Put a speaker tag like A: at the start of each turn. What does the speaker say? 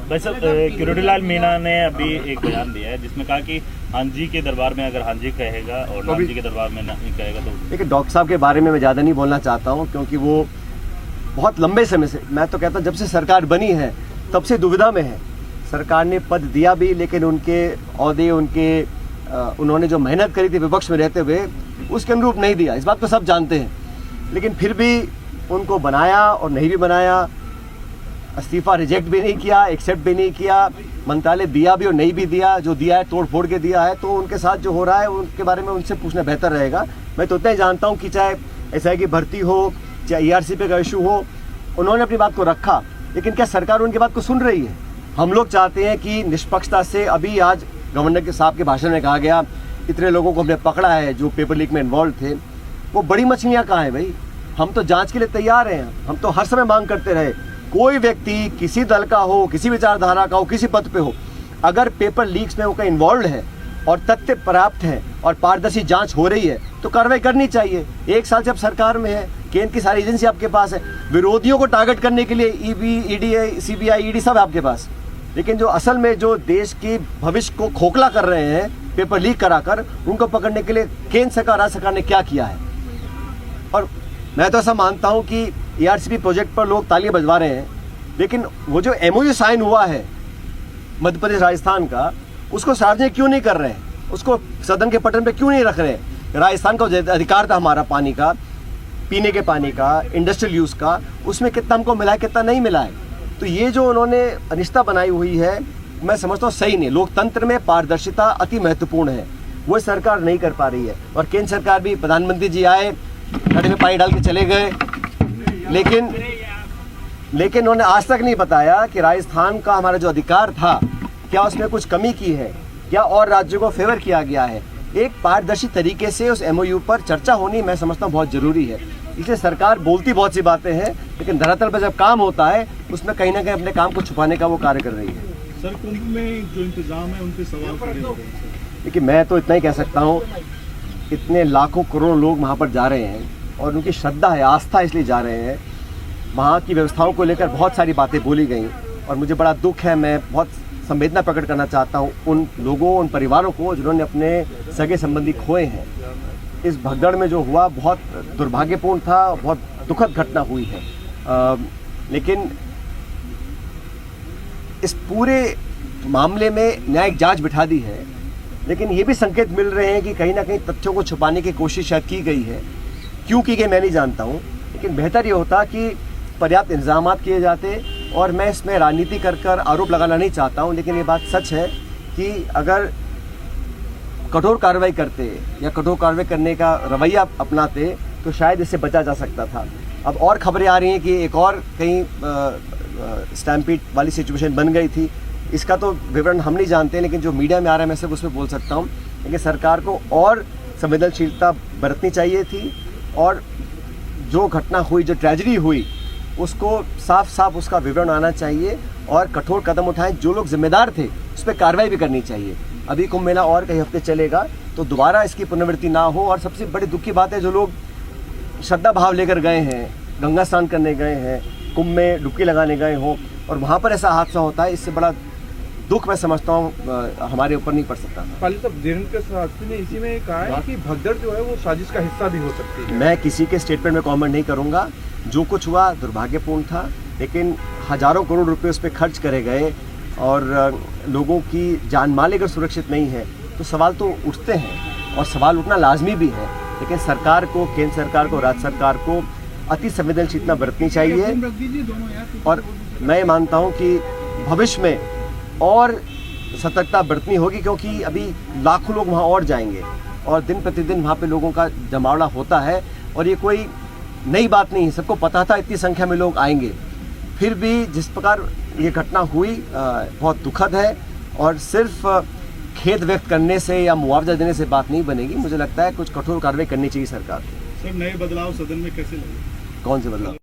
A: भाई साहब, किरोड़ीलाल मीणा ने अभी एक बयान दिया है जिसमें कहा कि हांजी के दरबार में अगर हांजी कहेगा और नाम जी के दरबार में नहीं कहेगा तो।
B: देखिए, डॉक्टर साहब के बारे में मैं ज़्यादा नहीं बोलना चाहता हूँ, क्योंकि वो बहुत लंबे समय से, मैं तो कहता हूँ जब से सरकार बनी है तब से दुविधा में है। सरकार ने पद दिया भी, लेकिन उनके ओहदे, उन्होंने जो मेहनत करी थी विपक्ष में रहते हुए, उसके अनुरूप नहीं दिया। इस बात को सब जानते हैं, लेकिन फिर भी उनको बनाया और नहीं भी बनाया, इस्तीफा रिजेक्ट भी नहीं किया, एक्सेप्ट भी नहीं किया, मंत्रालय दिया भी और नहीं भी दिया। जो दिया है तोड़ फोड़ के दिया है, तो उनके साथ जो हो रहा है उनके बारे में उनसे पूछना बेहतर रहेगा। मैं तो उतना ही जानता हूँ कि चाहे एसआई की भर्ती हो, चाहे ईआरसीपी का इशू हो, उन्होंने अपनी बात को रखा, लेकिन क्या सरकार उनकी बात को सुन रही है? हम लोग चाहते हैं कि निष्पक्षता से, अभी आज गवर्नर के साहब के भाषण में कहा गया इतने लोगों को हमने पकड़ा है जो पेपर लीक में इन्वॉल्व थे, वो बड़ी मछलियाँ कहाँ हैं भाई? हम तो जांच के लिए तैयार हैं। हम तो हर समय मांग करते रहे, कोई व्यक्ति किसी दल का हो, किसी विचारधारा का हो, किसी पद पे हो, अगर पेपर लीक्स में वो कहीं इन्वॉल्व है और तथ्य पर्याप्त है और पारदर्शी जांच हो रही है तो कार्रवाई करनी चाहिए। 1 साल से अब सरकार में है, केंद्र की सारी एजेंसी आपके पास है, विरोधियों को टारगेट करने के लिए ईडी, ईडी, सीबीआई, ईडी सब है आपके पास, लेकिन जो असल में जो देश की भविष्य को खोखला कर रहे हैं पेपर लीक कराकर, उनको पकड़ने के लिए केंद्र सरकार, राज्य सरकार ने क्या किया है? और मैं तो ऐसा मानता हूं कि ईआरसीपी प्रोजेक्ट पर लोग तालियां बजवा रहे हैं, लेकिन वो जो एमओयू साइन हुआ है मध्य प्रदेश राजस्थान का, उसको सार्वजनिक क्यों नहीं कर रहे हैं? उसको सदन के पटल पे क्यों नहीं रख रहे हैं? राजस्थान का अधिकार था हमारा पानी का, पीने के पानी का, इंडस्ट्रियल यूज़ का, उसमें कितना हमको मिला है, कितना नहीं मिला है। तो ये जो उन्होंने अनिश्चितता बनाई हुई है, मैं समझता हूँ सही नहीं। लोकतंत्र में पारदर्शिता अति महत्वपूर्ण है, वो सरकार नहीं कर पा रही है। और केंद्र सरकार भी, प्रधानमंत्री जी आए, घड़े में पानी डाल के चले गए, लेकिन उन्होंने आज तक नहीं बताया कि राजस्थान का हमारा जो अधिकार था, क्या उसमें कुछ कमी की है, क्या और राज्यों को फेवर किया गया है। एक पारदर्शी तरीके से उस एमओयू पर चर्चा होनी, मैं समझता हूँ बहुत ज़रूरी है। इसलिए सरकार बोलती बहुत सी बातें हैं, लेकिन धरातल पर जब काम होता है उसमें कहीं ना कहीं अपने काम को छुपाने का वो कार्य कर रही है।
C: सर, कुंभ में जो इंतजाम है उनके सवाल खड़े हो गए।
B: देखिए, मैं तो इतना ही कह सकता हूँ, इतने लाखों करोड़ों लोग वहाँ पर जा रहे हैं और उनकी श्रद्धा है, आस्था इसलिए जा रहे हैं। वहाँ की व्यवस्थाओं को लेकर बहुत सारी बातें बोली गई और मुझे बड़ा दुख है। मैं बहुत संवेदना प्रकट करना चाहता हूँ उन लोगों, उन परिवारों को जिन्होंने अपने सगे संबंधी खोए हैं। इस भगदड़ में जो हुआ बहुत दुर्भाग्यपूर्ण था, बहुत दुखद घटना हुई है, लेकिन इस पूरे मामले में न्यायिक जांच बिठा दी है, लेकिन ये भी संकेत मिल रहे हैं कि कहीं ना कहीं तथ्यों को छुपाने की कोशिश शायद की गई है। क्यों की गई मैं नहीं जानता हूँ, लेकिन बेहतर ये होता कि पर्याप्त इंतजाम किए जाते। और मैं इसमें राजनीति कर आरोप लगाना नहीं चाहता हूँ, लेकिन ये बात सच है कि अगर कठोर कार्रवाई करते या कठोर कार्रवाई करने का रवैया अपनाते तो शायद इससे बचा जा सकता था। अब और खबरें आ रही हैं कि एक और कहीं स्टैम्पीड वाली सिचुएशन बन गई थी। इसका तो विवरण हम नहीं जानते, लेकिन जो मीडिया में आ रहा है मैं सिर्फ उसमें बोल सकता हूँ। लेकिन सरकार को और संवेदनशीलता बरतनी चाहिए थी, और जो घटना हुई, जो ट्रेजेडी हुई, उसको साफ साफ उसका विवरण आना चाहिए और कठोर कदम उठाएं। जो लोग जिम्मेदार थे उस पर कार्रवाई भी करनी चाहिए। अभी कुंभ मेला और कई हफ्ते चलेगा, तो दोबारा इसकी पुनरावृत्ति ना हो। और सबसे बड़ी दुख की बात है, जो लोग श्रद्धा भाव लेकर गए हैं, गंगा स्नान करने गए हैं, कुंभ में डुबकी लगाने गए हों, और वहाँ पर ऐसा हादसा होता है, इससे बड़ा दुख मैं समझता हूँ हमारे ऊपर नहीं पड़ सकता।
C: पाली साहब, धीरेन्द्र साहब ने इसी में कहा है कि भगदड़ जो है वो साजिश का हिस्सा भी हो सकती है।
B: मैं किसी के स्टेटमेंट में कमेंट नहीं करूँगा। जो कुछ हुआ दुर्भाग्यपूर्ण था, लेकिन हजारों करोड़ रुपए उस पर खर्च करे गए और लोगों की जान माल अगर सुरक्षित नहीं है तो सवाल तो उठते हैं, और सवाल उठना लाजमी भी है। लेकिन सरकार को, केंद्र सरकार को, राज्य सरकार को अति संवेदनशीलता बरतनी चाहिए। और मैं मानता हूँ कि भविष्य में और सतर्कता बरतनी होगी, क्योंकि अभी लाखों लोग वहाँ और जाएंगे और दिन प्रतिदिन वहाँ पे लोगों का जमावड़ा होता है। और ये कोई नई बात नहीं है, सबको पता था इतनी संख्या में लोग आएंगे। फिर भी जिस प्रकार ये घटना हुई बहुत दुखद है, और सिर्फ खेद व्यक्त करने से या मुआवजा देने से बात नहीं बनेगी। मुझे लगता है कुछ कठोर कार्रवाई करनी चाहिए सरकार को।
C: सर, नए बदलाव सदन में कैसे लगे?
B: कौन से बदलाव?